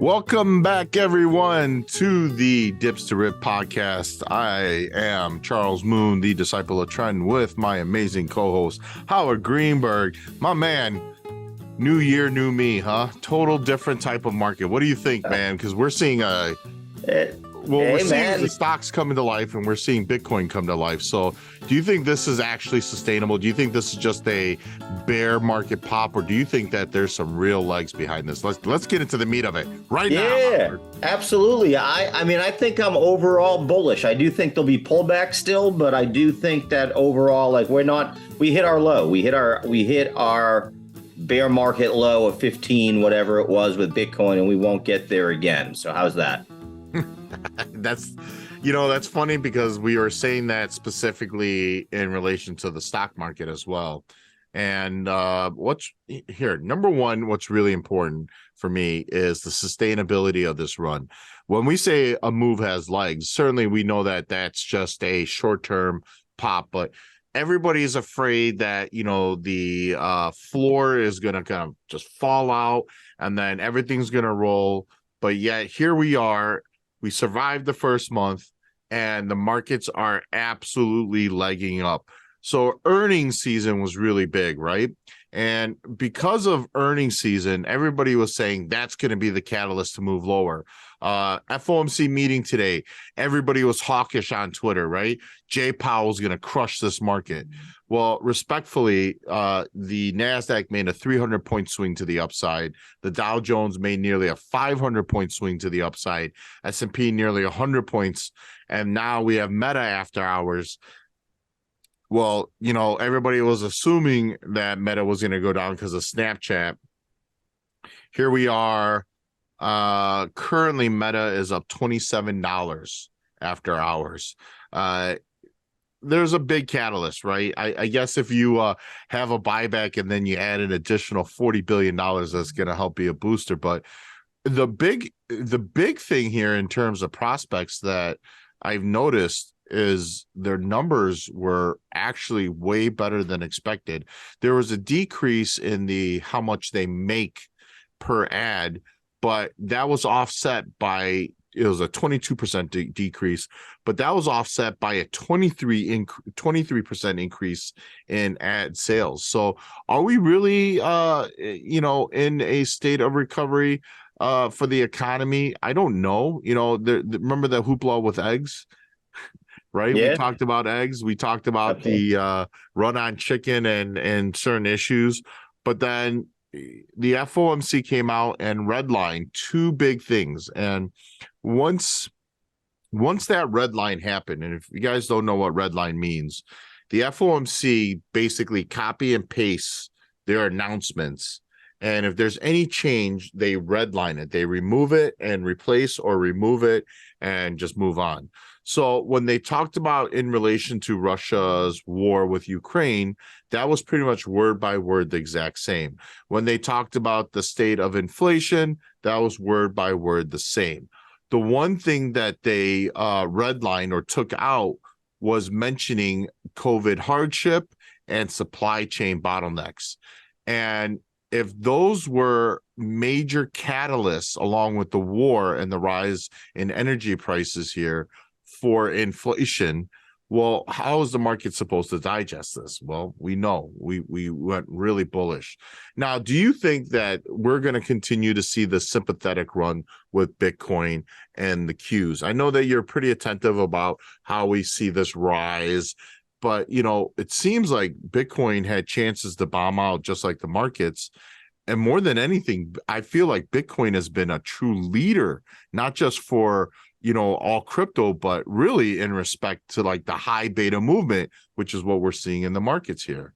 Welcome back, everyone, to the Dips to Rip podcast. I am Charles Moon, the disciple of trend, with my amazing co-host, Howard Greenberg. My man, new year, new me, huh? Total different type of market. What do you think, man? Because we're seeing we're seeing the stocks come to life, and we're seeing Bitcoin come to life. So do you think this is actually sustainable? Do you think this is just a bear market pop, or do you think that there's some real legs behind this? Let's get into the meat of it now. Yeah, absolutely. I mean, I think I'm overall bullish. I do think there'll be pullback still, but I do think that overall, like, we hit our low. We hit our bear market low of 15, whatever it was with Bitcoin, and we won't get there again. So how's that? That's funny, because we were saying that specifically in relation to the stock market as well. And number one, what's really important for me is the sustainability of this run. When we say a move has legs, certainly we know that that's just a short-term pop, but everybody's afraid that, the floor is going to kind of just fall out and then everything's going to roll. But yet here we are. We survived the first month, and the markets are absolutely legging up. So earnings season was really big, right? And because of earnings season, everybody was saying that's going to be the catalyst to move lower. FOMC meeting today, everybody was hawkish on Twitter, right? Jay Powell's going to crush this market. Well, respectfully, the NASDAQ made a 300-point swing to the upside. The Dow Jones made nearly a 500-point swing to the upside. S&P nearly 100 points. And now we have Meta after hours. Well, everybody was assuming that Meta was going to go down because of Snapchat. Here we are. Currently, Meta is up $27 after hours. There's a big catalyst, right? I guess if you have a buyback and then you add an additional $40 billion, that's going to help be a booster. But the big thing here in terms of prospects that I've noticed is their numbers were actually way better than expected. There was a decrease in how much they make per ad, but that was offset by, it was a 22% decrease, but that was offset by a 23% increase in ad sales. So are we really, in a state of recovery for the economy? I don't know. Remember the hoopla with eggs? Right. Yeah. We talked about eggs. We talked about the run on chicken and certain issues. But then the FOMC came out and redlined two big things. And once that red line happened, and if you guys don't know what red line means, the FOMC basically copy and paste their announcements. And if there's any change, they redline it. They remove it and replace, or remove it and just move on. So when they talked about in relation to Russia's war with Ukraine, that was pretty much word by word the exact same. When they talked about the state of inflation, that was word by word the same. The one thing that they redlined or took out was mentioning COVID hardship and supply chain bottlenecks. And if those were major catalysts, along with the war and the rise in energy prices here for inflation, well, how is the market supposed to digest this? Well, we know we went really bullish. Now, do you think that we're going to continue to see the sympathetic run with Bitcoin and the Qs? I know that you're pretty attentive about how we see this rise, but, it seems like Bitcoin had chances to bomb out just like the markets. And more than anything, I feel like Bitcoin has been a true leader, not just for, all crypto, but really in respect to like the high beta movement, which is what we're seeing in the markets here.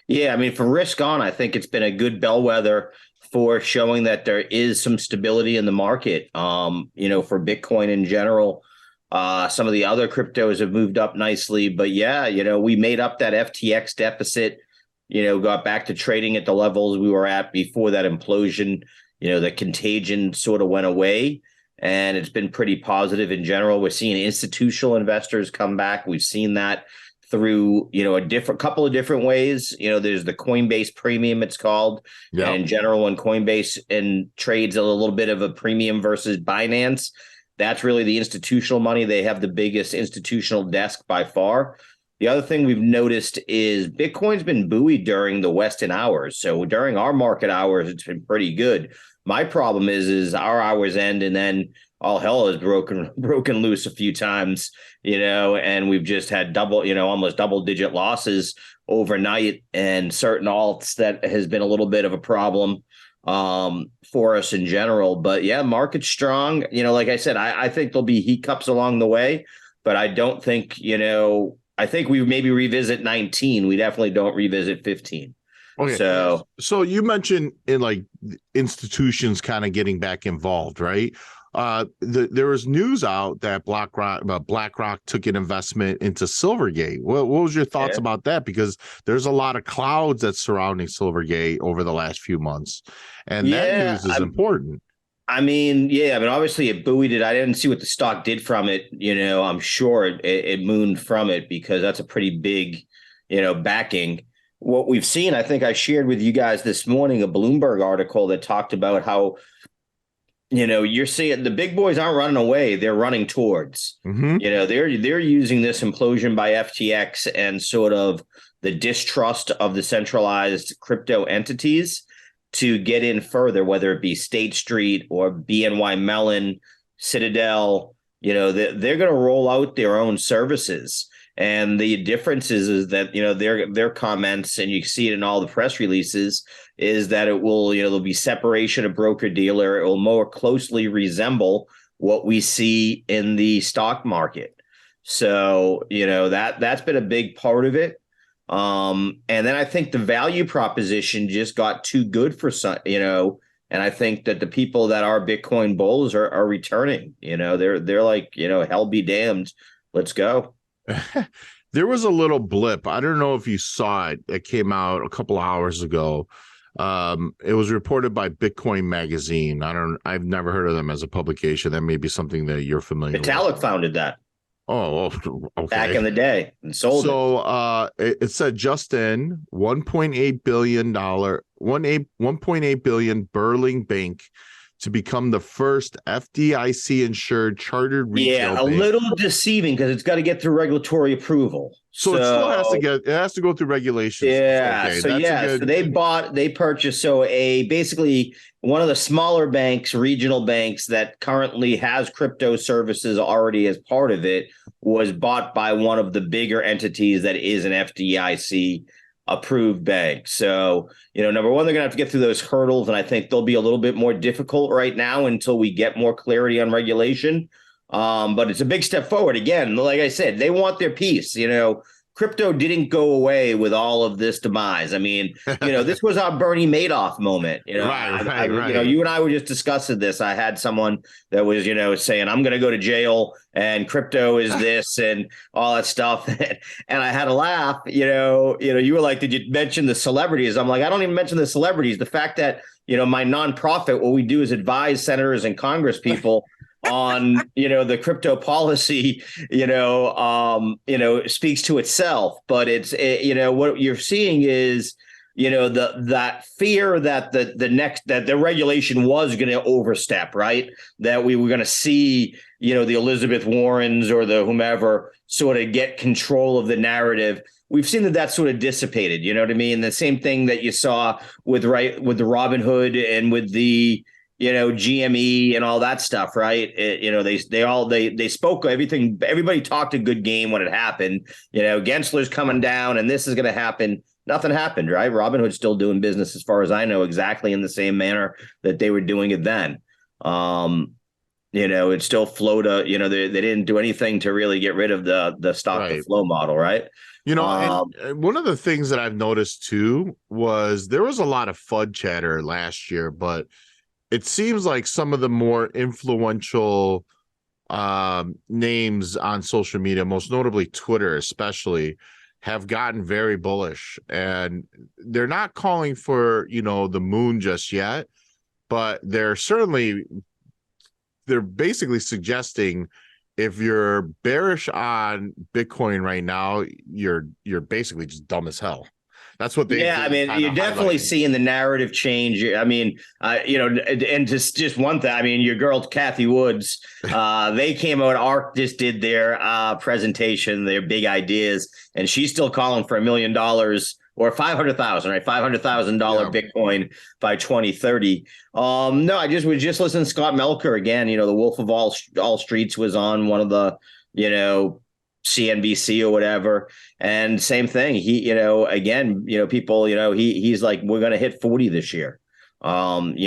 Yeah, I mean, for risk on, I think it's been a good bellwether for showing that there is some stability in the market, for Bitcoin in general. Some of the other cryptos have moved up nicely, but yeah, we made up that FTX deficit, got back to trading at the levels we were at before that implosion. The contagion sort of went away, and it's been pretty positive in general. We're seeing institutional investors come back. We've seen that through, a couple of different ways. There's the Coinbase premium, it's called. Yeah. And in general, when Coinbase and trades a little bit of a premium versus Binance, that's really the institutional money. They have the biggest institutional desk by far. The other thing we've noticed is Bitcoin's been buoyed during the Weston hours. So during our market hours, it's been pretty good. My problem is our hours end and then all hell is broken loose a few times, and we've just had almost double-digit losses overnight, and certain alts that has been a little bit of a problem for us in general. But yeah, market's strong. Like I said, I think there'll be heat cups along the way, but I don't think, I think we maybe revisit 19. We definitely don't revisit 15. Okay. So you mentioned in like institutions kind of getting back involved, right? There was news out that BlackRock took an investment into Silvergate. What was your thoughts about that? Because there's a lot of clouds that's surrounding Silvergate over the last few months, and that news is important. Obviously it buoyed it. I didn't see what the stock did from it. I'm sure it mooned from it because that's a pretty big, backing. What we've seen, I think I shared with you guys this morning, a Bloomberg article that talked about how, you're seeing the big boys aren't running away. They're running towards, they're using this implosion by FTX and sort of the distrust of the centralized crypto entities to get in further, whether it be State Street or BNY Mellon, Citadel. They're going to roll out their own services. And the difference is that, their comments, and you see it in all the press releases, is that it will, there'll be separation of broker dealer. It will more closely resemble what we see in the stock market. So, that's been a big part of it. And then I think the value proposition just got too good for some, and I think that the people that are Bitcoin bulls are returning. They're like, hell be damned. Let's go. There was a little blip. I don't know if you saw it. It came out a couple of hours ago. It was reported by Bitcoin Magazine. I've never heard of them as a publication. That may be something that you're familiar Vitalik with. founded that. Oh, okay. Back in the day and sold it. So it said just in $1.8 billion, 1.8 billion Burling Bank to become the first FDIC insured chartered retail bank. A little deceiving because it's got to get through regulatory approval. So it still has to go through regulations. Yeah. Okay. So they purchased. So basically one of the smaller banks, regional banks that currently has crypto services already as part of it, was bought by one of the bigger entities that is an FDIC approved bank. So, number one, they're going to have to get through those hurdles. And I think they'll be a little bit more difficult right now until we get more clarity on regulation. But it's a big step forward. Again, like I said, they want their piece. Crypto didn't go away with all of this demise. This was our Bernie Madoff moment. Right. You and I were just discussing this. I had someone that was, saying, I'm going to go to jail and crypto is this and all that stuff. And I had a laugh. You were like, did you mention the celebrities? I'm like, I don't even mention the celebrities. The fact that, my nonprofit, what we do is advise senators and Congress people on the crypto policy speaks to itself. But it's what you're seeing is that fear that the regulation was going to overstep, right? That we were going to see the Elizabeth Warrens or the whomever sort of get control of the narrative. We've seen that sort of dissipated. You know what I mean? The same thing that you saw with the Robinhood and with the GME and all that stuff, right? They spoke everything. Everybody talked a good game when it happened. Gensler's coming down and this is going to happen. Nothing happened, right? Robinhood's still doing business, as far as I know, exactly in the same manner that they were doing it then. It still flowed. They didn't do anything to really get rid of the stock to flow model, right? And one of the things that I've noticed too was there was a lot of FUD chatter last year, but it seems like some of the more influential names on social media, most notably Twitter especially, have gotten very bullish. And they're not calling for, the moon just yet, but they're basically suggesting if you're bearish on Bitcoin right now, you're basically just dumb as hell. That's what Yeah, I they've mean, kind you're of definitely highlighting. seeing the narrative change. I mean, and just one thing. I mean, your girl Kathy Woods, they came out. ARC just did their presentation, their big ideas, and she's still calling for $1 million or 500,000, right? $500,000 Yeah, Bitcoin by 2030. No, I just was just listening to Scott Melker again. You know, the Wolf of all Streets was on one of the, you know, CNBC or whatever. And same thing. He, again, people, he's like, we're going to hit 40 this year. I love it.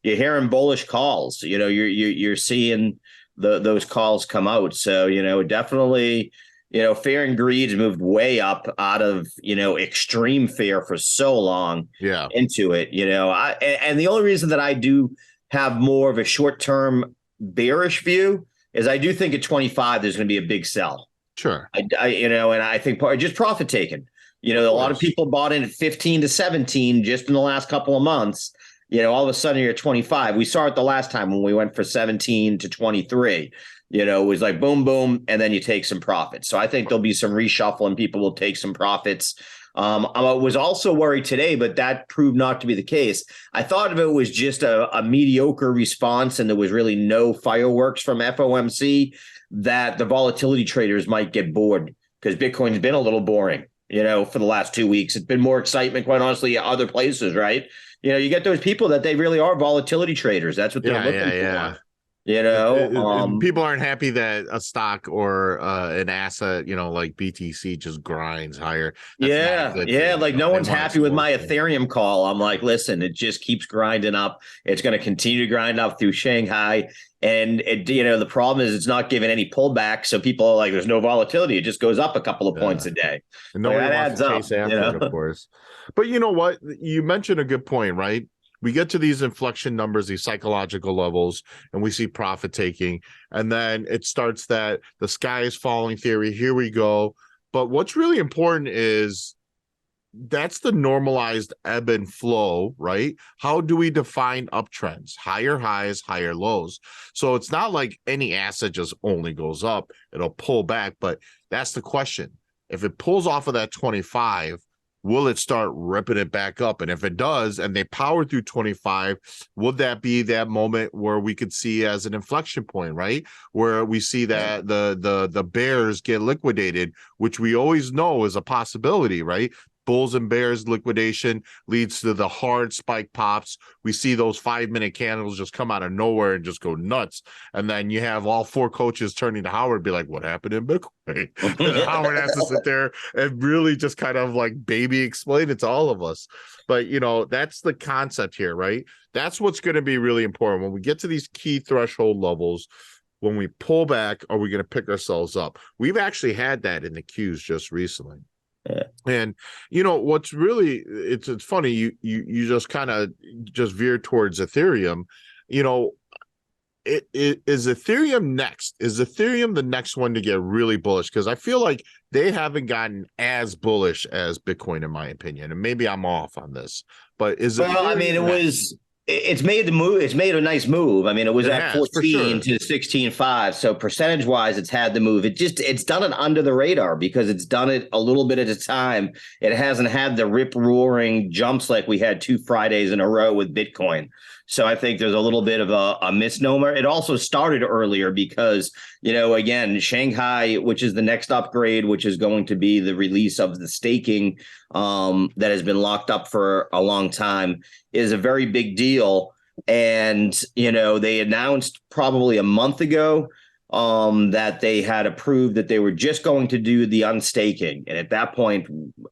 You're hearing bullish calls. You're seeing those calls come out. So, definitely, fear and greed's moved way up out of, extreme fear for so long Yeah, into it. And the only reason that I do have more of a short term bearish view is I do think at 25 there's going to be a big sell. sure. And I think just profit taking. Of A lot of course. people bought in at 15 to 17 just in the last couple of months. All of a sudden you're at 25. We saw it the last time when we went for 17 to 23. It was like boom, boom, and then you take some profits. So I think there'll be some reshuffle and people will take some profits. I was also worried today, but that proved not to be the case. I thought if it was just a mediocre response and there was really no fireworks from FOMC, that the volatility traders might get bored because Bitcoin's been a little boring, for the last 2 weeks. It's been more excitement, quite honestly, other places, right? You get those people that they really are volatility traders. That's what they're Yeah, looking yeah, for. yeah. People aren't happy that a stock or an asset, like BTC, just grinds higher. That's not a good Yeah. thing. Like no They one's want happy with my exposure. Ethereum call. I'm like, listen, it just keeps grinding up. It's going to continue to grind up through Shanghai. And the problem is it's not giving any pullback. So people are like, there's no volatility. It just goes up a couple of points Yeah. a day. And Like nobody that wants to adds chase after it, of up. course. But you know what? You mentioned a good point, right? We get to these inflection numbers, these psychological levels, and we see profit taking. And then it starts that the sky is falling theory. Here we go. But what's really important is that's the normalized ebb and flow, right? How do we define uptrends? Higher highs, higher lows. So it's not like any asset just only goes up, it'll pull back. But that's the question. If it pulls off of that 25, will it start ripping it back up? And if it does, and they power through 25, would that be that moment where we could see as an inflection point, right? Where we see that the bears get liquidated, which we always know is a possibility, right? Bulls and bears liquidation leads to the hard spike pops. We see those 5-minute candles just come out of nowhere and just go nuts. And then you have all four coaches turning to Howard, be like, what happened in Bitcoin? And Howard has to sit there and really just kind of like baby explain it to all of us. But, that's the concept here, right? That's what's going to be really important. When we get to these key threshold levels, when we pull back, are we going to pick ourselves up? We've actually had that in the Qs just recently. Yeah. And what's really it's funny you just kind of just veer towards Ethereum. It is Ethereum next. Is Ethereum the next one to get really bullish? Because I feel like they haven't gotten as bullish as Bitcoin, in my opinion. And maybe I'm off on this, but is Well, I mean, Ethereum next? it's made the move. It's made a nice move. I mean, it was It at has, for 14 sure. to 16.5. So percentage wise, it's had the move. It's done it under the radar because it's done it a little bit at a time. It hasn't had the rip roaring jumps like we had 2 Fridays in a row with Bitcoin. So I think there's a little bit of a misnomer. It also started earlier because, again, Shanghai, which is the next upgrade, which is going to be the release of the staking that has been locked up for a long time, is a very big deal. And, they announced probably a month ago that they had approved that they were just going to do the unstaking. And at that point,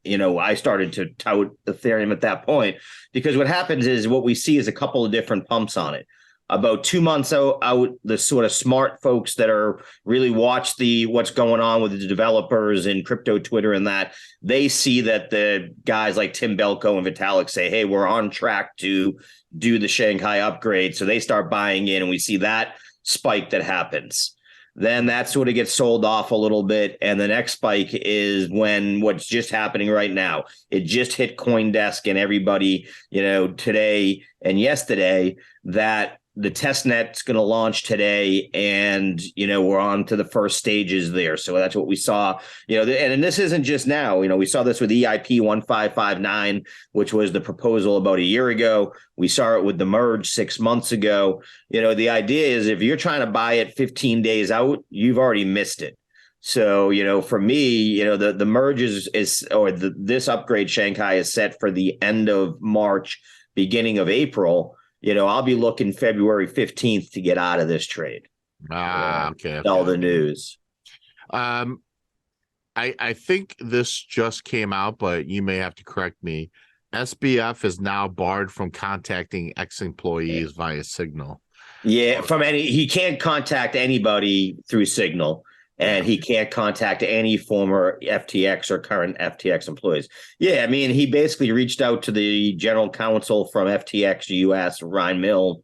I started to tout Ethereum at that point, because what happens is what we see is a couple of different pumps on it. About 2 months out, the sort of smart folks that are really watch what's going on with the developers in crypto Twitter and that, they see that the guys like Tim Belko and Vitalik say, hey, we're on track to do the Shanghai upgrade. So they start buying in and we see that spike that happens. Then that sort of gets sold off a little bit. And the next spike is when what's just happening right now. It just hit CoinDesk and everybody, today and yesterday, that the test net's going to launch today, and we're on to the first stages there. So that's what we saw. And this isn't just now. We saw this with EIP 1559, which was the proposal about a year ago. We saw it with the merge 6 months ago. The idea is if you're trying to buy it 15 days out, you've already missed it. So, for me, the merge this upgrade Shanghai is set for the end of March, beginning of April. I'll be looking February 15th to get out of this trade. Okay. All the news. I think this just came out, but you may have to correct me. SBF is now barred from contacting ex-employees via Signal. Yeah, he can't contact anybody through Signal. And he can't contact any former FTX or current FTX employees. Yeah, I mean, he basically reached out to the general counsel from FTX US, Ryan Miller,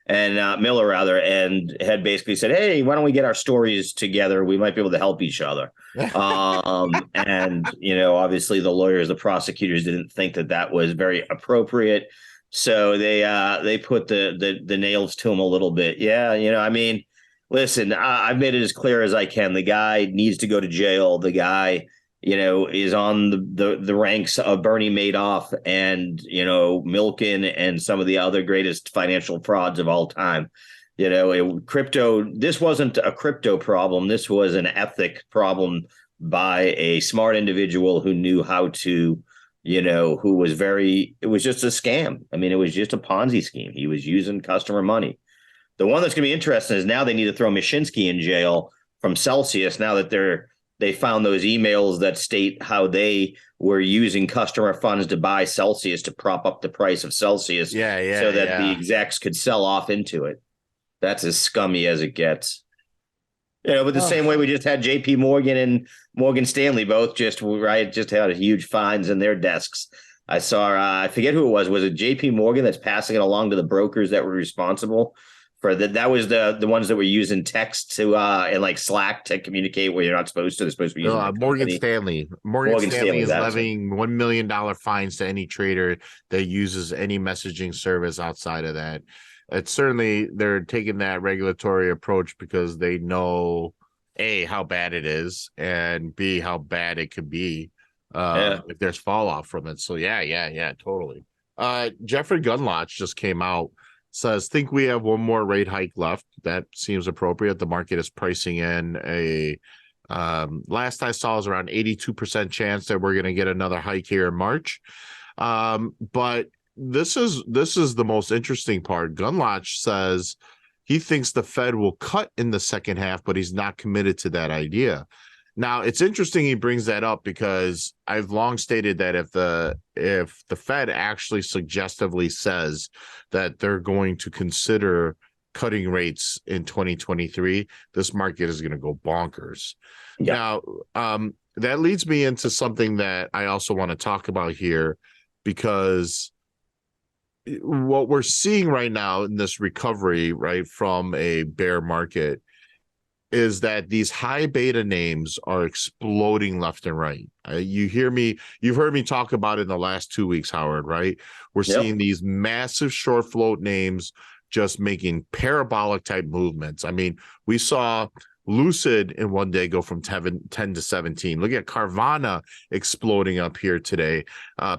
and had basically said, "Hey, why don't we get our stories together? We might be able to help each other." And obviously, the lawyers, the prosecutors, didn't think that was very appropriate, so they put the nails to him a little bit. Yeah, I mean. Listen, I've made it as clear as I can. The guy needs to go to jail. The guy, is on the ranks of Bernie Madoff and, Milken and some of the other greatest financial frauds of all time. Crypto, this wasn't a crypto problem. This was an ethic problem by a smart individual who knew how to, it was just a scam. I mean, it was just a Ponzi scheme. He was using customer money. The one that's going to be interesting is now they need to throw Mashinsky in jail from Celsius now that they found those emails that state how they were using customer funds to buy Celsius to prop up the price of Celsius so that the execs could sell off into it. That's as scummy as it gets. But the same way we just had JP Morgan and Morgan Stanley both just had huge fines in their desks. I saw, I forget who it was. Was it JP Morgan that's passing it along to the brokers that were responsible? For that was the ones that were using text to and like Slack to communicate where you're not supposed to. They're supposed to be using Morgan Stanley. Morgan Stanley is levying $1 million fines to any trader that uses any messaging service outside of that. It's certainly they're taking that regulatory approach because they know A, how bad it is, and B, how bad it could be if there's fall off from it. So yeah, totally. Jeffrey Gundlach just came out. Says, think we have one more rate hike left. That seems appropriate. The market is pricing in a last I saw is around 82% chance that we're going to get another hike here in March. But this is the most interesting part. Gundlach says he thinks the Fed will cut in the second half, but he's not committed to that idea. Now, it's interesting he brings that up because I've long stated that if the Fed actually suggestively says that they're going to consider cutting rates in 2023, this market is going to go bonkers. Now, that leads me into something that I also want to talk about here, because what we're seeing right now in this recovery, right, from a bear market is that these high beta names are exploding left and right. You've heard me talk about it in the last 2 weeks, Howard, right? We're seeing these massive short float names just making parabolic type movements. I mean, we saw Lucid in one day go from 10 to 17. Look at Carvana exploding up here today.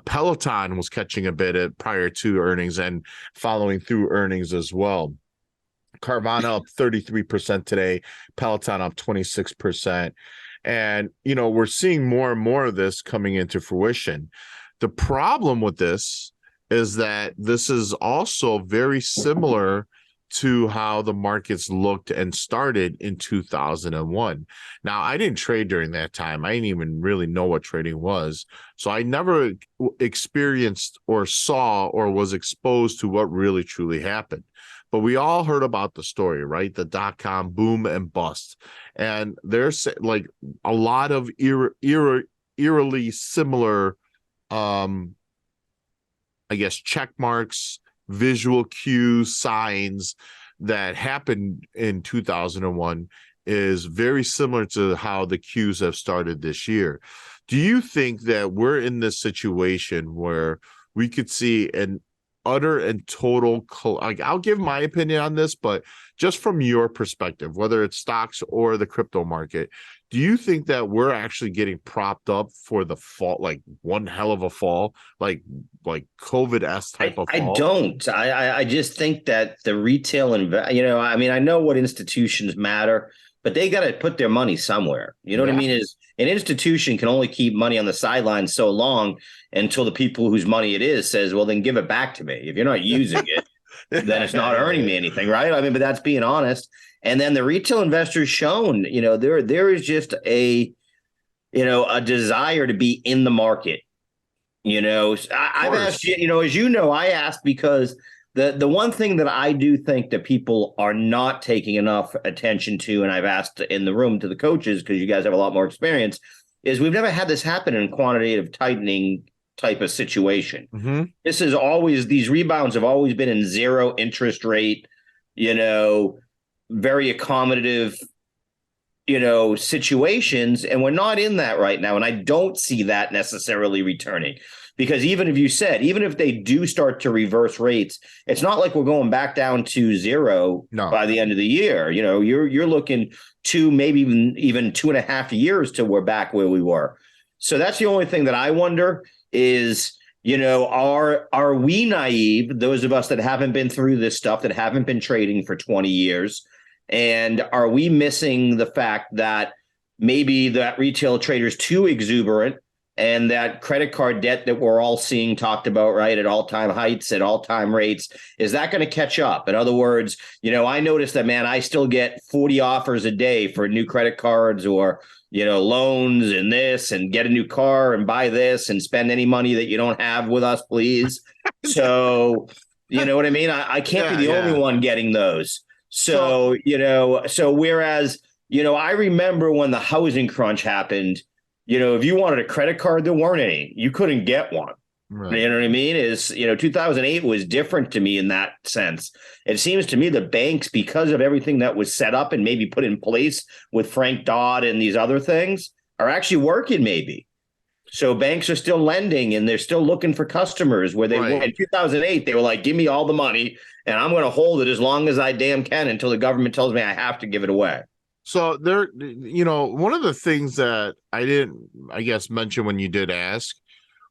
Peloton was catching a bit prior to earnings and following through earnings as well. Carvana up 33% today, Peloton up 26%. And, we're seeing more and more of this coming into fruition. The problem with this is that this is also very similar to how the markets looked and started in 2001. Now, I didn't trade during that time. I didn't even really know what trading was. So I never experienced or saw or was exposed to what really truly happened. But we all heard about the story, right? The dot-com boom and bust. And there's like a lot of eerily similar, I guess, check marks, visual cues, signs that happened in 2001 is very similar to how the cues have started this year. Do you think that we're in this situation where we could see an utter and total, like, I'll give my opinion on this, but just from your perspective, whether it's stocks or the crypto market, do you think that we're actually getting propped up for the fall, like one hell of a fall, like COVID-esque type of I fall? don't. I just think that the retail I mean, I know what institutions matter, but they got to put their money somewhere. You know what I Yeah. mean? Is an institution can only keep money on the sidelines so long until the people whose money it is says, well, then give it back to me. If you're not using it, then it's not earning me anything, right? I mean, but that's being honest. And then the retail investors shown, there is just a desire to be in the market. I've asked you, as you know, I asked because the one thing that I do think that people are not taking enough attention to, and I've asked in the room to the coaches, because you guys have a lot more experience, is we've never had this happen in quantitative tightening type of situation. Mm-hmm. This is always, these rebounds have always been in zero interest rate, very accommodative, situations. And we're not in that right now. And I don't see that necessarily returning, because even if they do start to reverse rates, it's not like we're going back down to zero by the end of the year. You're looking to maybe even 2.5 years till we're back where we were. So that's the only thing that I wonder is, are we naive, those of us that haven't been through this stuff, that haven't been trading for 20 years? And are we missing the fact that maybe that retail trader's too exuberant, and that credit card debt that we're all seeing talked about, right, at all-time heights, at all-time rates, is that going to catch up? In other words, I noticed that, man, I still get 40 offers a day for new credit cards or, loans and this, and get a new car and buy this and spend any money that you don't have with us, please. So, you know what I mean? I can't be the only one getting those. So whereas, I remember when the housing crunch happened, if you wanted a credit card, there weren't any. You couldn't get one. Right. You know what I mean? 2008 was different to me in that sense. It seems to me the banks, because of everything that was set up and maybe put in place with Frank Dodd and these other things, are actually working maybe. So banks are still lending and they're still looking for customers, where they were in 2008. They were like, give me all the money and I'm going to hold it as long as I damn can until the government tells me I have to give it away. So one of the things that I didn't, I guess, mention when you did ask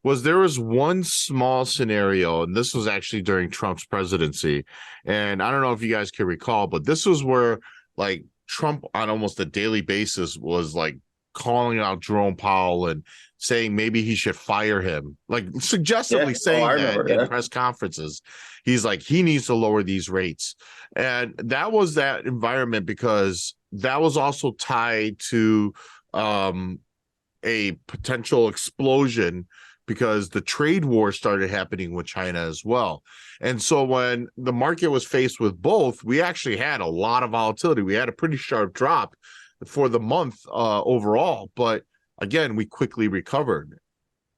was there was one small scenario, and this was actually during Trump's presidency. And I don't know if you guys can recall, but this was where, like, Trump on almost a daily basis was like calling out Jerome Powell and saying maybe he should fire him, like suggestively saying that in press conferences. He's like, he needs to lower these rates. And that was that environment, because that was also tied to a potential explosion, because the trade war started happening with China as well. And so when the market was faced with both, we actually had a lot of volatility. We had a pretty sharp drop for the month overall. But again, we quickly recovered.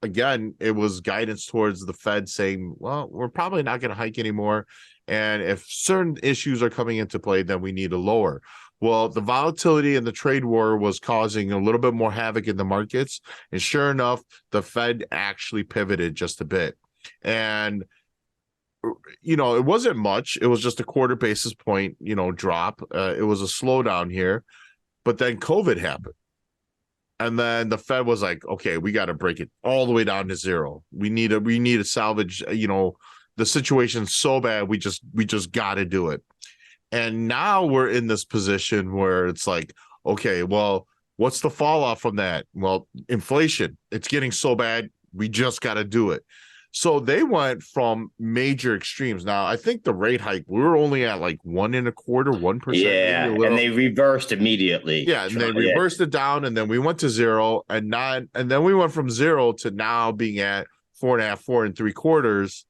Again, it was guidance towards the Fed saying, well, we're probably not going to hike anymore. And if certain issues are coming into play, then we need to lower. Well, the volatility in the trade war was causing a little bit more havoc in the markets. And sure enough, the Fed actually pivoted just a bit. And, it wasn't much. It was just a quarter basis point, drop. It was a slowdown here. But then COVID happened. And then the Fed was like, okay, we got to break it all the way down to zero. We need to salvage, the situation's so bad. We just got to do it. And now we're in this position where it's like, okay, well, what's the fall off from that? Well, inflation, it's getting so bad. We just got to do it. So they went from major extremes. Now, I think the rate hike, we were only at like 1.25%, 1%. Yeah, and they reversed immediately. Yeah, and they reversed it down, and then we went to zero, and then we went from zero to now being at 4.5%, 4.75%.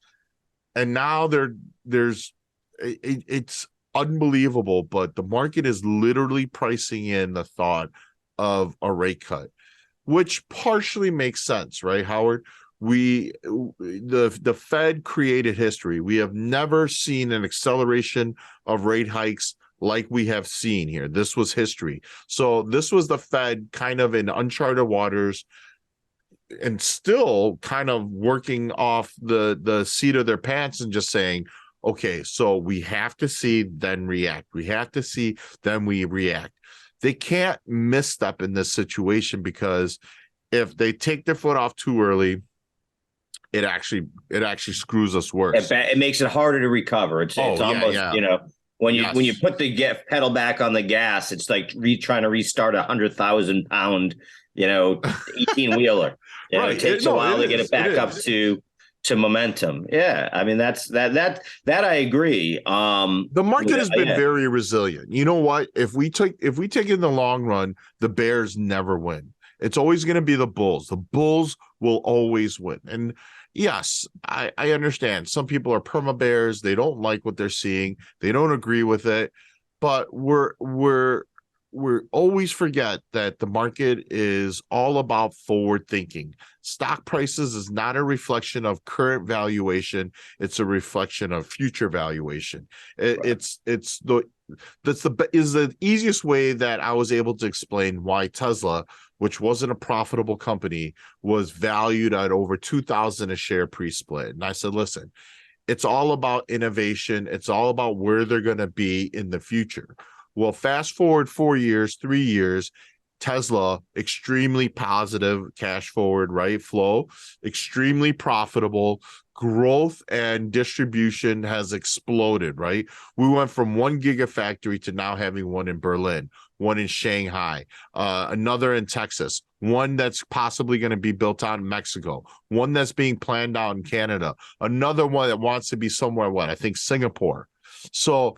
And now it's unbelievable, but the market is literally pricing in the thought of a rate cut, which partially makes sense, right, Howard? The Fed created history. We have never seen an acceleration of rate hikes like we have seen here. This was history. So this was the Fed kind of in uncharted waters, and still kind of working off the seat of their pants and just saying, okay, so we have to see, then react. We have to see, then we react. They can't misstep in this situation, because if they take their foot off too early, it actually screws us worse. It makes it harder to recover. It's almost, when you put the pedal back on the gas, it's like trying to restart 100,000-pound, 18-wheeler. Right. It takes a while to get it back up to momentum. Yeah, I mean that I agree. The market has been very resilient. You know what? If we take in the long run, the bears never win. It's always going to be the bulls. The bulls will always win. And yes, I understand. Some people are perma bears. They don't like what they're seeing. They don't agree with it. But we're always forget that the market is all about forward thinking. Stock prices is not a reflection of current valuation. It's a reflection of future valuation. It's the easiest way that I was able to explain why Tesla, which wasn't a profitable company, was valued at over 2,000 a share pre-split. And I said, listen, it's all about innovation. It's all about where they're going to be in the future. Well, fast forward 4 years, 3 years, Tesla, extremely positive cash forward, right? Flow, extremely profitable. Growth and distribution has exploded, right? We went from 1 gigafactory to now having one in Berlin, one in Shanghai, another in Texas, one that's possibly going to be built out in Mexico, one that's being planned out in Canada, another one that wants to be somewhere, I think Singapore. So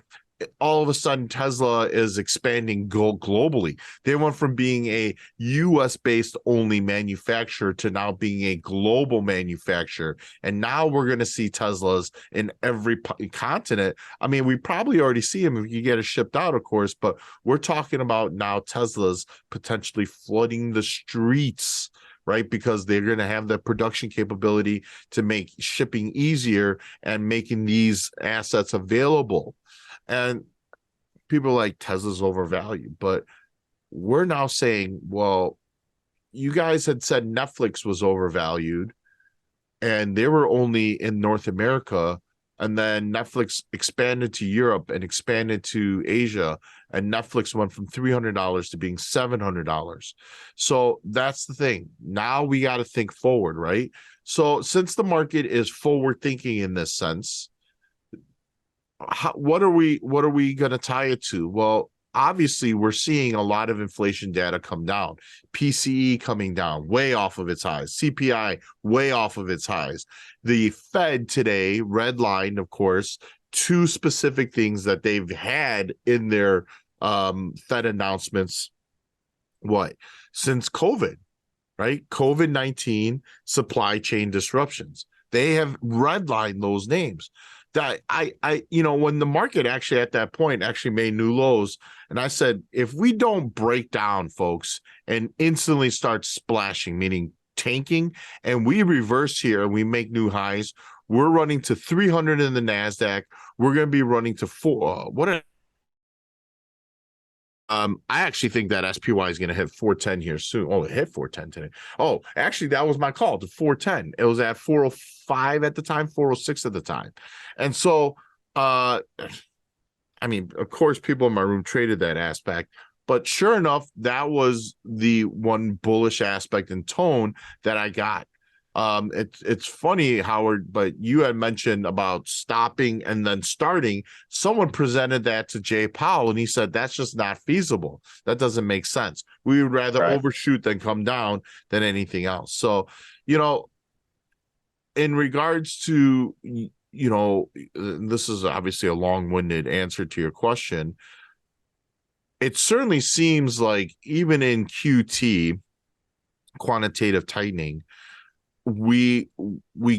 all of a sudden Tesla is expanding globally. They went from being a US based only manufacturer to now being a global manufacturer. And now we're going to see Teslas in every continent. I mean, we probably already see them if you get it shipped out, of course, but we're talking about now Teslas potentially flooding the streets, right? Because they're going to have the production capability to make shipping easier and making these assets available. And people are like, Tesla's overvalued. But we're now saying, well, you guys had said Netflix was overvalued and they were only in North America. And then Netflix expanded to Europe and expanded to Asia. And Netflix went from $300 to being $700. So that's the thing. Now we got to think forward, right? So since the market is forward thinking in this sense, what are we going to tie it to? Well, obviously we're seeing a lot of inflation data come down. PCE coming down way off of its highs, CPI way off of its highs. The Fed today redlined, of course, 2 specific things that they've had in their Fed announcements since COVID, right? COVID-19, supply chain disruptions. They have redlined those names. That when the market actually at that point actually made new lows, and I said, if we don't break down, folks, and instantly start splashing, meaning tanking, and we reverse here and we make new highs, we're running to 300 in the NASDAQ. We're going to be running to I actually think that SPY is going to hit 410 here soon. Oh, it hit 410 today. Oh, actually, that was my call to 410. It was at 405 at the time, 406 at the time. And so, I mean, of course, people in my room traded that aspect, but sure enough, that was the one bullish aspect and tone that I got. It's funny, Howard, but you had mentioned about stopping and then starting. Someone presented that to Jay Powell, and he said that's just not feasible. That doesn't make sense. We would rather overshoot than come down than anything else. So, in regards to, this is obviously a long-winded answer to your question. It certainly seems like even in QT, quantitative tightening, we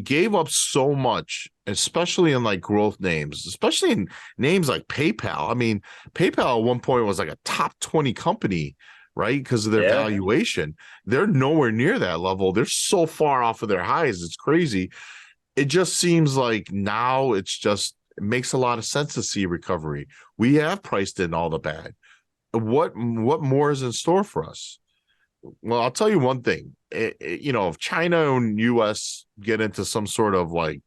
gave up so much, especially in like growth names, especially in names like PayPal. I mean, PayPal at one point was like a top 20 company, right? Because of their valuation. They're nowhere near that level. They're so far off of their highs. It's crazy. It just seems like now it makes a lot of sense to see recovery. We have priced in all the bad. What more is in store for us? Well, I'll tell you one thing. If China and US get into some sort of like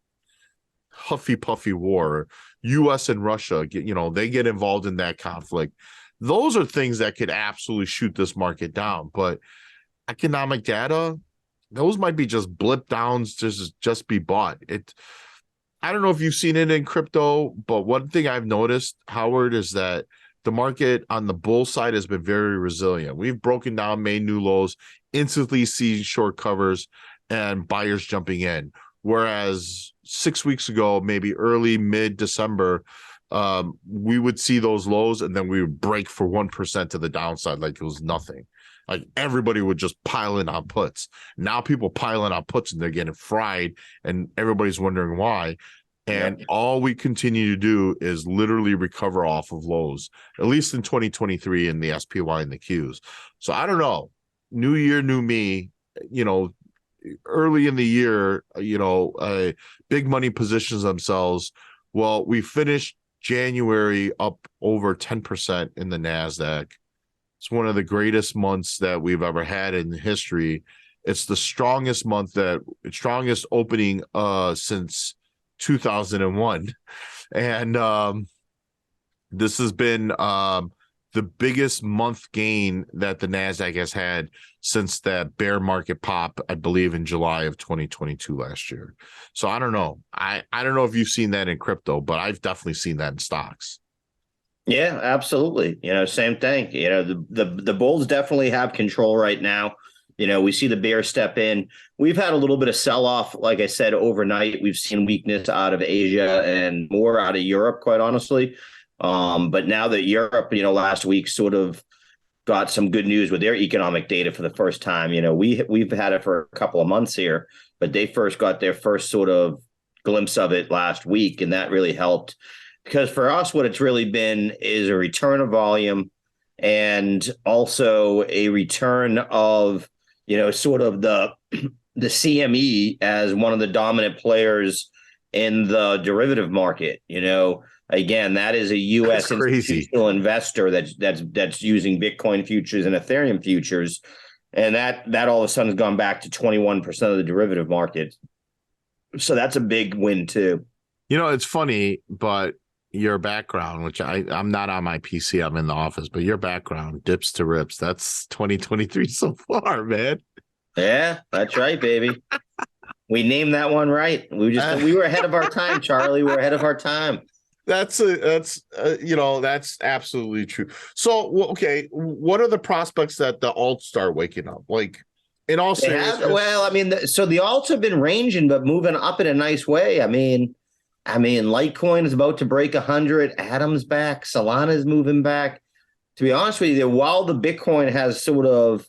huffy puffy war, US and Russia they get involved in that conflict. Those are things that could absolutely shoot this market down. But economic data, those might be just blip downs, just be bought. I don't know if you've seen it in crypto, but one thing I've noticed, Howard, is that the market on the bull side has been very resilient. We've broken down, made new lows, instantly see short covers and buyers jumping in. Whereas 6 weeks ago, maybe early, mid-December, we would see those lows and then we would break for 1% to the downside like it was nothing. Like everybody would just pile in on puts. Now people pile in on puts and they're getting fried and everybody's wondering why. And all we continue to do is literally recover off of lows, at least in 2023 in the SPY and the Qs. So I don't know. New year, new me, early in the year, big money positions themselves. Well, we finished January up over 10% in the NASDAQ. It's one of the greatest months that we've ever had in history. It's the strongest opening since 2001. And this has been the biggest month gain that the NASDAQ has had since that bear market pop, I believe, in July of 2022 last year. So I don't know. I don't know if you've seen that in crypto, but I've definitely seen that in stocks. Yeah, absolutely. Same thing. The bulls definitely have control right now. We see the bear step in. We've had a little bit of sell off, like I said, overnight. We've seen weakness out of Asia and more out of Europe, quite honestly. But now that Europe, last week sort of got some good news with their economic data for the first time. We've had it for a couple of months here, but they first got their first sort of glimpse of it last week, and that really helped. Because for us, what it's really been is a return of volume and also a return of, sort of the CME as one of the dominant players in the derivative market. Again, that is a U.S. institutional investor that's using Bitcoin futures and Ethereum futures. And that all of a sudden has gone back to 21% of the derivative market. So that's a big win, too. It's funny, but your background, which I'm not on my PC, I'm in the office, but your background, dips to rips. That's 2023 so far, man. Yeah, that's right, baby. We named that one right. We were ahead of our time, Charlie. We're ahead of our time. That's absolutely true. So, okay, what are the prospects that the alts start waking up? Like, in all seriousness, so the alts have been ranging, but moving up in a nice way. I mean, Litecoin is about to break 100. Atom's back. Solana's moving back. To be honest with you, while the Bitcoin has sort of,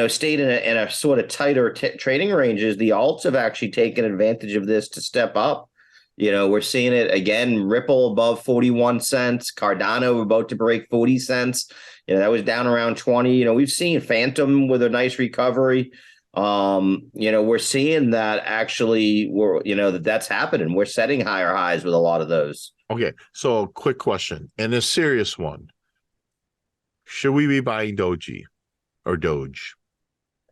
stayed in a sort of tighter trading ranges, the alts have actually taken advantage of this to step up. We're seeing it again. Ripple above 41 cents. Cardano about to break 40 cents. That was down around 20. We've seen Phantom with a nice recovery. We're seeing that actually that's happening. We're setting higher highs with a lot of those. Okay. So quick question and a serious one. Should we be buying Doge or Doge?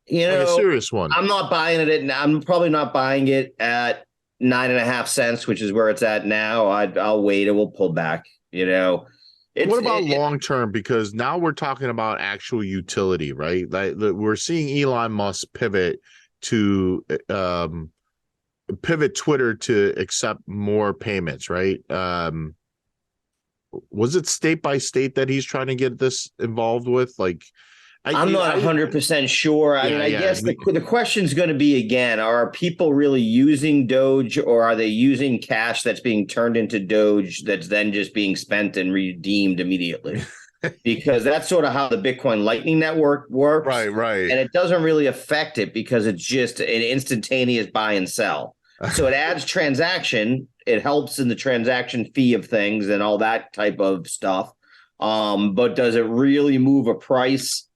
A serious one. I'm not buying it. I'm probably not buying it at 9.5 cents, which is where it's at now. I'll wait. It will pull back, What about long term? Because now we're talking about actual utility, right? Like we're seeing Elon Musk pivot Twitter to accept more payments, right? Was it state by state that he's trying to get this involved with? Like, I'm not 100% sure. I guess the question is going to be, again, are people really using Doge, or are they using cash that's being turned into Doge that's then just being spent and redeemed immediately? Because that's sort of how the Bitcoin Lightning Network works. Right. And it doesn't really affect it because it's just an instantaneous buy and sell. So it adds transaction. It helps in the transaction fee of things and all that type of stuff. But does it really move a price?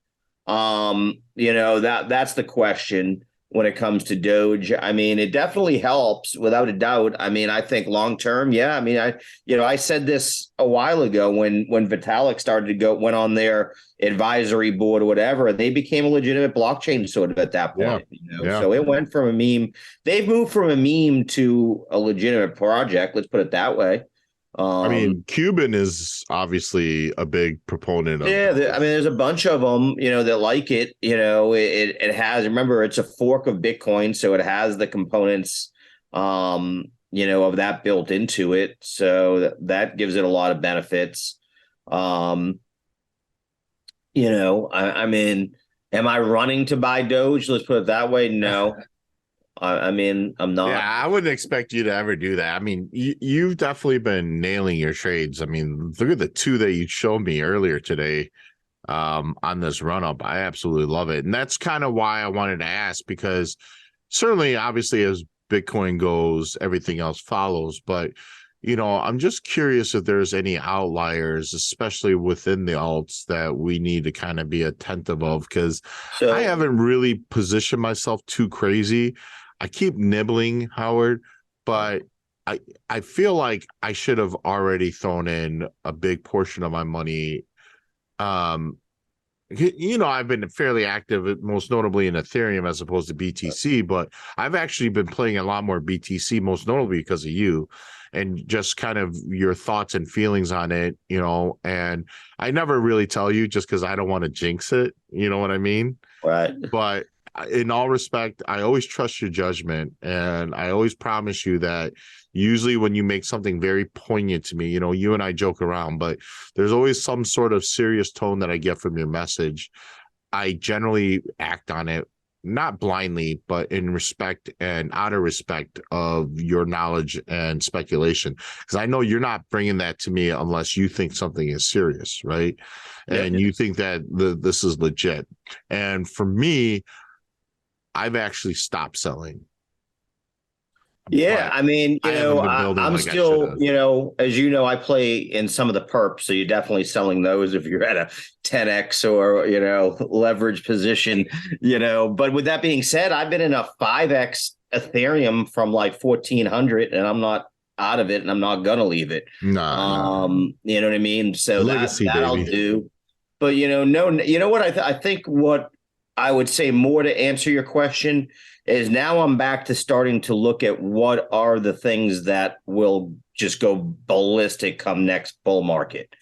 That's the question. when it comes to Doge. I mean, it definitely helps without a doubt. I mean, I think long term, yeah. I mean, I said this a while ago when Vitalik went on their advisory board or whatever, they became a legitimate blockchain sort of at that Yeah. point. Yeah. So it went from a meme. They've moved from a meme to a legitimate project. Let's put it that way. I mean, Cuban is obviously a big proponent of Yeah, I mean, Doge. there's a bunch of them, that like it. It has. Remember, it's a fork of Bitcoin, so it has the components, of that built into it. So that gives it a lot of benefits. Um, I mean, am I running to buy Doge? Let's put it that way. No, I mean, I'm Yeah, not. I wouldn't expect you to ever do that. I mean, you've definitely been nailing your trades. I mean, look at the two that you showed me earlier today on this run up. I absolutely love it. And that's kind of why I wanted to ask, because certainly, obviously, as Bitcoin goes, everything else follows. But, I'm just curious if there's any outliers, especially within the alts, that we need to kind of be attentive of, because I So haven't really positioned myself too crazy. I keep nibbling, Howard, but I feel like I should have already thrown in a big portion of my money. Um, I've been fairly active, most notably in Ethereum as opposed to BTC, but I've actually been playing a lot more BTC, most notably because of you and just kind of your thoughts and feelings on it, and I never really tell you just because I don't want to jinx it. You know what I mean? right. But in all respect, I always trust your judgment, and I always promise you that usually when you make something very poignant to me, you and I joke around, but there's always some sort of serious tone that I get from your message. I generally act on it, not blindly, but in respect and out of respect of your knowledge and speculation, because I know you're not bringing that to me unless you think something is serious, right? Yep. And you think that this is legit. And for me, I've actually stopped selling, Yeah, but I mean, I haven't been building I'm like I should still, have. as I play in some of the perps, so you're definitely selling those if you're at a 10x or leverage position, But with that being said, I've been in a 5x Ethereum from like 1400, and I'm not out of it, and I'm not gonna leave it. Nah, nah. You know what I mean? So that Legacy, that I'll baby. do. But no, what I think what I would say more to answer your question is now I'm back to starting to look at what are the things that will just go ballistic come next bull market.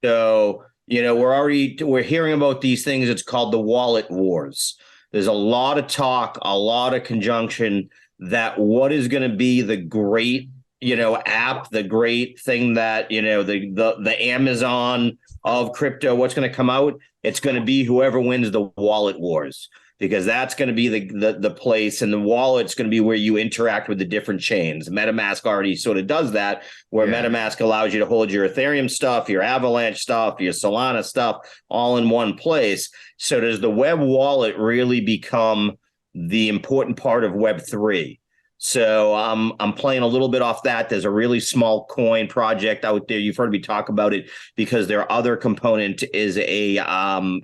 So, we're hearing about these things. It's called the wallet wars. There's a lot of talk, a lot of conjunction that what is going to be the great, app, the great thing that, the Amazon of crypto, what's going to come out? It's going to be whoever wins the wallet wars, because that's going to be the place, and the wallet's going to be where you interact with the different chains. MetaMask already sort of does that, where MetaMask allows you to hold your Ethereum stuff, your Avalanche stuff, your Solana stuff all in one place. So does the web wallet really become the important part of Web3? So I'm playing a little bit off that. There's a really small coin project out there. You've heard me talk about it because their other component is a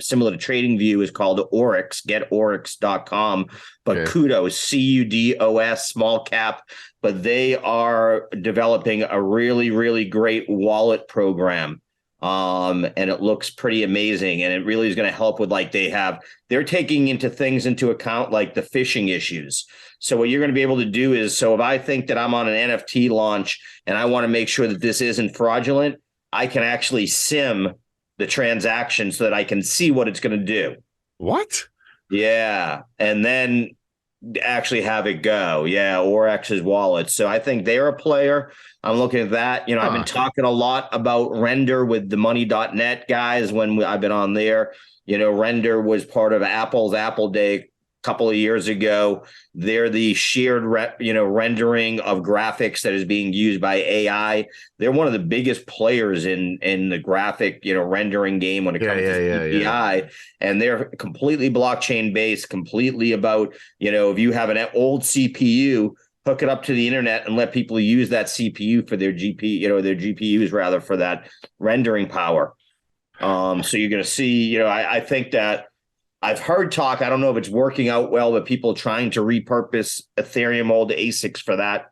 similar to TradingView, is called Oryx, getoryx.com. But kudos, CUDOS, small cap. But they are developing a really, really great wallet program. And it looks pretty amazing. And it really is going to help with, like, they're taking into account like the phishing issues. So what you're going to be able to do is, so if I think that I'm on an NFT launch and I want to make sure that this isn't fraudulent, I can actually sim the transaction so that I can see what it's going to do. What? Yeah. And then actually have it go. Yeah. Orex's wallet. So I think they're a player. I'm looking at that. I've been talking a lot about Render with the money.net guys when I've been on there. Render was part of Apple's Apple Day couple of years ago. They're the shared rendering of graphics that is being used by AI. They're one of the biggest players in the graphic rendering game when it comes to CPI. And they're completely blockchain based, completely about if you have an old CPU, hook it up to the internet and let people use that CPU for their their GPUs rather, for that rendering power. So you're going to see, I think that I've heard talk. I don't know if it's working out well, but people trying to repurpose Ethereum old ASICs for that.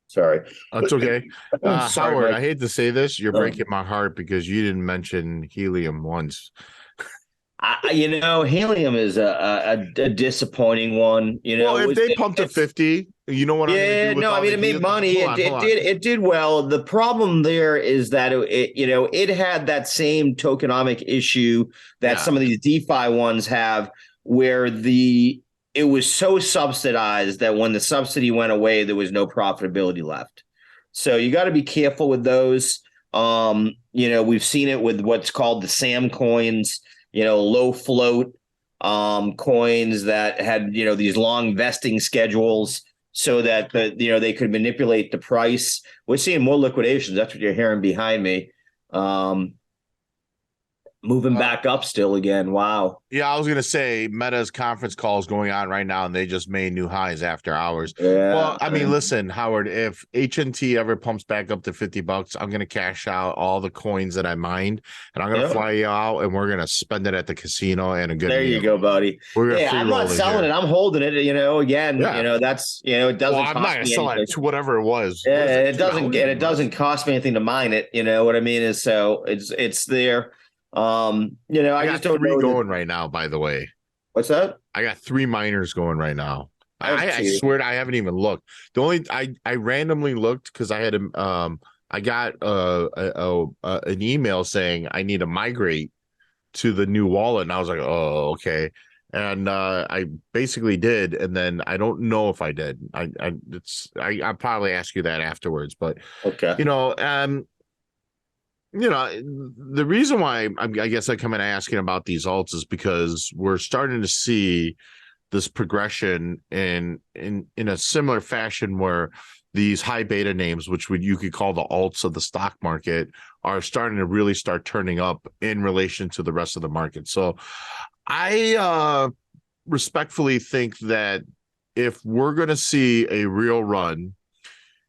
Sorry. That's okay. Sorry, Howard, I Mike. hate to say this, you're Oh. breaking my heart because you didn't mention helium once. Helium is a disappointing one. Well, if they pumped to It's 50, you know what I'm going to do yeah, with no, I all mean the it made helium? money. Hold on, hold on. It did well. The problem there is that it had that same tokenomic issue that Yeah. some of these DeFi ones have, where it was so subsidized that when the subsidy went away, there was no profitability left. So you got to be careful with those. We've seen it with what's called the Sam coins, low float coins that had, these long vesting schedules so that they could manipulate the price. We're seeing more liquidations. That's what you're hearing behind me. Moving Uh, back up still again. Wow. Yeah, I was gonna say Meta's conference call is going on right now, and they just made new highs after hours. Well, Yeah. I mean, listen, Howard, if HNT ever pumps back up to $50, I'm gonna cash out all the coins that I mined, and I'm gonna Yep. fly you out, and we're gonna spend it at the casino and a good There you meal. go, buddy. We're gonna Hey, free I'm not roll it selling here. it. I'm holding it. Again, Yeah. that's it Well, doesn't I'm not cost gonna me sell it anything. to whatever it was. What is Yeah, it? it doesn't, $2 and it less? doesn't cost me anything to mine it. You know what I mean? Is so it's there. I I got just don't three know that. going right now, by the way. What's that? I got three miners going right now. I have I two. swear I haven't even looked. The only I randomly looked because I had I got an email saying I need to migrate to the new wallet, and I was like, oh, okay. And I basically did, and then I don't know if I did. I'll probably ask you that afterwards, but Okay. you know, the reason why I guess I come in asking about these alts is because we're starting to see this progression in a similar fashion where these high beta names, which you could call the alts of the stock market, are starting to really start turning up in relation to the rest of the market. So I respectfully think that if we're going to see a real run,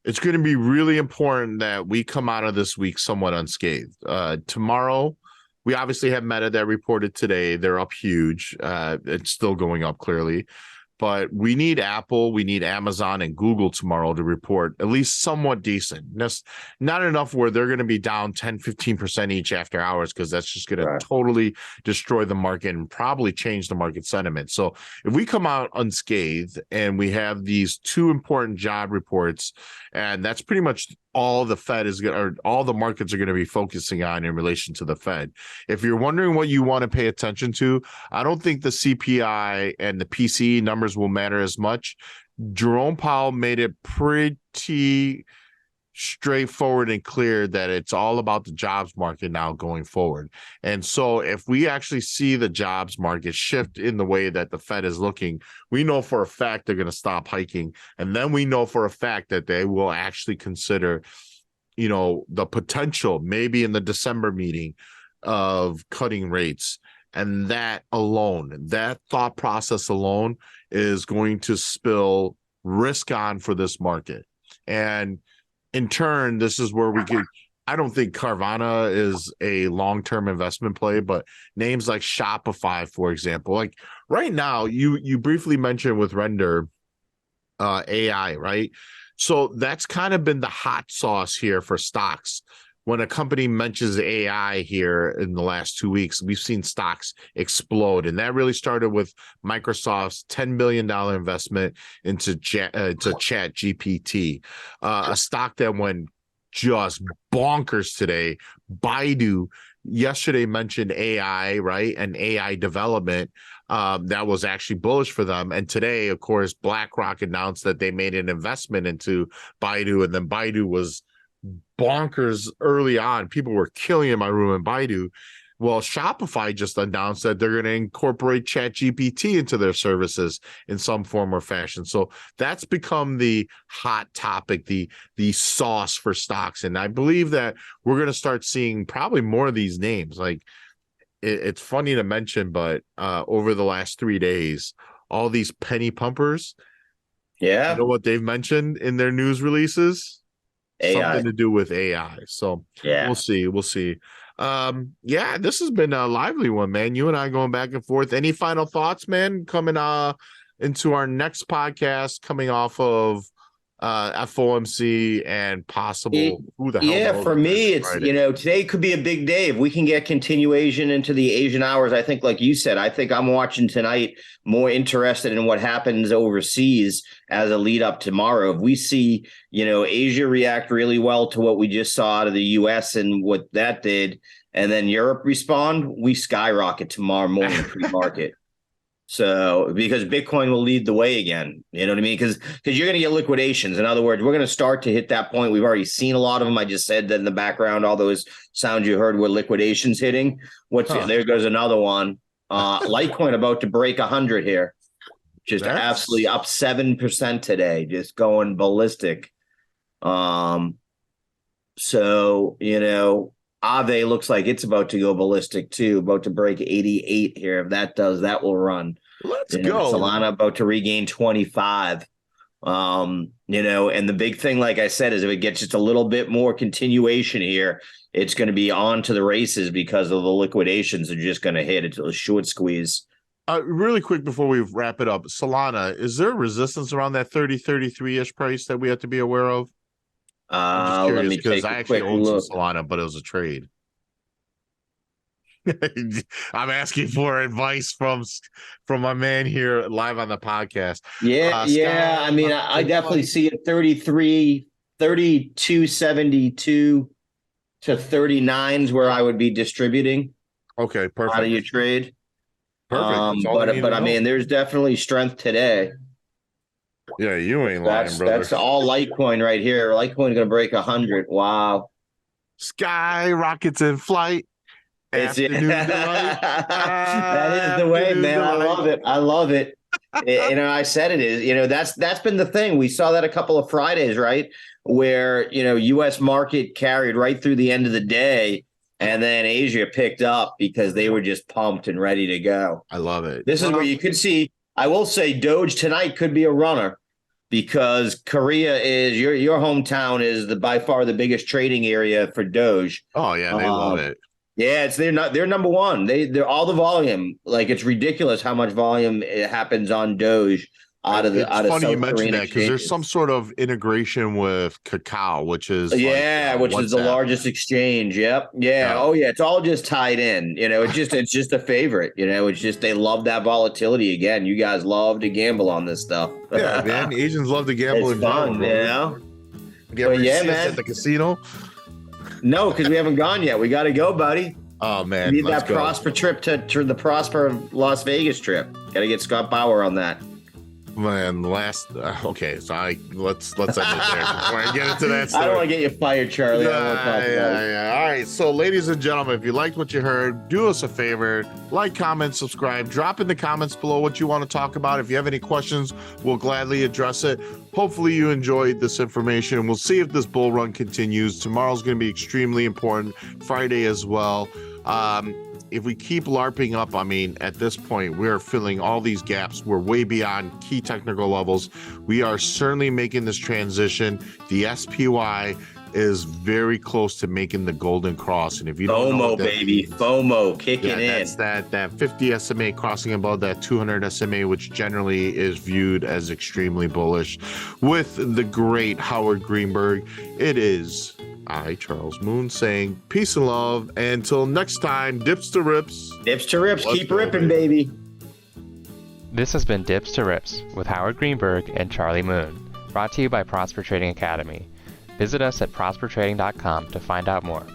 it's going to be really important that we come out of this week somewhat unscathed. Tomorrow, we obviously have Meta that reported today. They're up huge. It's still going up clearly. But we need Apple, we need Amazon and Google tomorrow to report at least somewhat decent. That's not enough where they're going to be down 10, 15% each after hours, because that's just going to Right. totally destroy the market and probably change the market sentiment. So if we come out unscathed and we have these two important job reports, and that's pretty much all the Fed is going, or all the markets are going to be focusing on in relation to the Fed. If you're wondering what you want to pay attention to, I don't think the CPI and the PCE numbers will matter as much. Jerome Powell made it pretty straightforward and clear that it's all about the jobs market now going forward. And so if we actually see the jobs market shift in the way that the Fed is looking, we know for a fact they're going to stop hiking. And then we know for a fact that they will actually consider, the potential, maybe in the December meeting, of cutting rates. And that alone, that thought process alone is going to spill risk on for this market. And in turn, this is where we get. I don't think Carvana is a long-term investment play, but names like Shopify, for example, like right now, you briefly mentioned with Render AI, right? So that's kind of been the hot sauce here for stocks. When a company mentions AI here in the last 2 weeks, we've seen stocks explode. And that really started with Microsoft's $10 billion investment into Chat GPT, a stock that went just bonkers today. Baidu yesterday mentioned AI, right? And AI development. That was actually bullish for them. And today, of course, BlackRock announced that they made an investment into Baidu, and then Baidu was bonkers early on. People were killing in my room in Baidu. Well, Shopify just announced that they're going to incorporate Chat GPT into their services in some form or fashion. So that's become the hot topic, the sauce for stocks. And I believe that we're going to start seeing probably more of these names. Like it's funny to mention, but over the last 3 days, all these penny pumpers, you Yeah. know what they've mentioned in their news releases? AI. something to do with AI. So Yeah. we'll see. We'll see. Yeah, this has been a lively one, man. You and I going back and forth. Any final thoughts, man, coming into our next podcast coming off of FOMC and possible who the hell knows For me, it's, Friday. today could be a big day. If we can get continuation into the Asian hours, I think, like you said, I think I'm watching tonight more interested in what happens overseas as a lead up tomorrow. If we see, Asia react really well to what we just saw out of the US and what that did, and then Europe respond, we skyrocket tomorrow morning pre-market. So, because Bitcoin will lead the way again, you know what I mean? Because you're going to get liquidations. In other words, we're going to start to hit that point. We've already seen a lot of them. I just said that in the background, all those sounds you heard were liquidations hitting. There goes another one. Litecoin about to break 100 here. Just absolutely up 7% today, just going ballistic. So, Aave looks like it's about to go ballistic too, about to break 88 here. If that does, that will run. Let's go. Solana about to regain 25. And the big thing, like I said, is if it gets just a little bit more continuation here, it's going to be on to the races because of the liquidations are just going to hit. It's a short squeeze. Really quick before we wrap it up, Solana, is there resistance around that 33-ish price that we have to be aware of? I'm just curious because I actually own some Solana, but it was a trade. I'm asking for advice from my man here live on the podcast. Yeah. I mean, I definitely see it 32.72 to 39s where I would be distributing. Okay, perfect. Out of your trade. Perfect. But I mean, there's definitely strength today. Yeah, you ain't lying, brother. That's all Litecoin right here. Litecoin going to break 100. Wow. Sky rockets in flight. That is the way, man. I love it. I said it is. That's been the thing. We saw that a couple of Fridays, right? Where, U.S. market carried right through the end of the day. And then Asia picked up because they were just pumped and ready to go. I love it. This is where you could see, I will say Doge tonight could be a runner because Korea is your hometown is by far the biggest trading area for Doge. Oh yeah, they love it. Yeah, they're number one. They're all the volume. Like it's ridiculous how much volume it happens on Doge. It's funny you mentioned that because there's some sort of integration with Kakao, which is which is the largest exchange. Yep. Yeah. Oh yeah. It's all just tied in. It's just a favorite. It's just they love that volatility. Again, you guys love to gamble on this stuff. Yeah, man. Asians love to gamble. It's fun, man. At the casino. No, because we haven't gone yet. We got to go, buddy. Oh man, we need that Prosper trip to the Prosper Las Vegas trip. Got to get Scott Bauer on that. Man, okay, so let's end it there before I get into that story. I don't want to get you fired, Charlie. Yeah. All right, so ladies and gentlemen, if you liked what you heard, do us a favor, like, comment, subscribe, drop in the comments below what you want to talk about. If you have any questions, we'll gladly address it. Hopefully you enjoyed this information. We'll see if this bull run continues. Tomorrow's going to be extremely important. Friday as well. If we keep LARPing up, I mean, at this point, we're filling all these gaps. We're way beyond key technical levels. We are certainly making this transition. The SPY is very close to making the golden cross. And if you don't know FOMO kicking in. That's that 50 SMA crossing above that 200 SMA, which generally is viewed as extremely bullish. With the great Howard Greenberg, it is I, Charles Moon, saying peace and love. And until next time, dips to rips. Dips to rips. Keep ripping, baby. This has been Dips to Rips with Howard Greenberg and Charlie Moon, brought to you by Prosper Trading Academy. Visit us at prospertrading.com to find out more.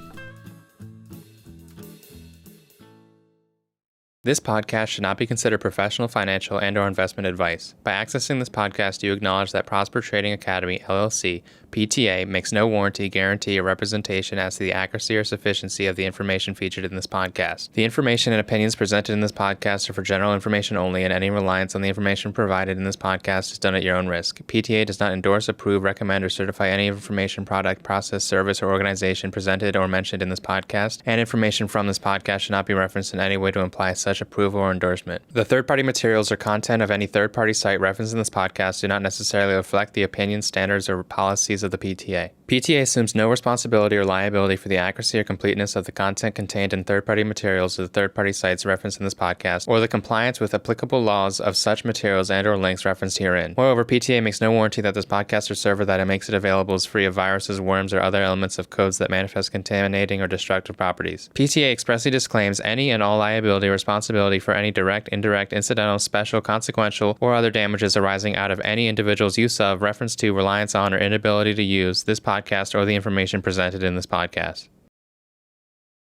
This podcast should not be considered professional, financial, and/or investment advice. By accessing this podcast, you acknowledge that Prosper Trading Academy LLC, PTA, makes no warranty, guarantee, or representation as to the accuracy or sufficiency of the information featured in this podcast. The information and opinions presented in this podcast are for general information only, and any reliance on the information provided in this podcast is done at your own risk. PTA does not endorse, approve, recommend, or certify any information, product, process, service, or organization presented or mentioned in this podcast, and information from this podcast should not be referenced in any way to imply such approval or endorsement. The third-party materials or content of any third-party site referenced in this podcast do not necessarily reflect the opinions, standards, or policies of of the PTA. PTA assumes no responsibility or liability for the accuracy or completeness of the content contained in third-party materials of the third-party sites referenced in this podcast, or the compliance with applicable laws of such materials and/or links referenced herein. Moreover, PTA makes no warranty that this podcast or server that it makes it available is free of viruses, worms, or other elements of codes that manifest contaminating or destructive properties. PTA expressly disclaims any and all liability or responsibility for any direct, indirect, incidental, special, consequential, or other damages arising out of any individual's use of, reference to, reliance on, or inability to use this podcast or the information presented in this podcast.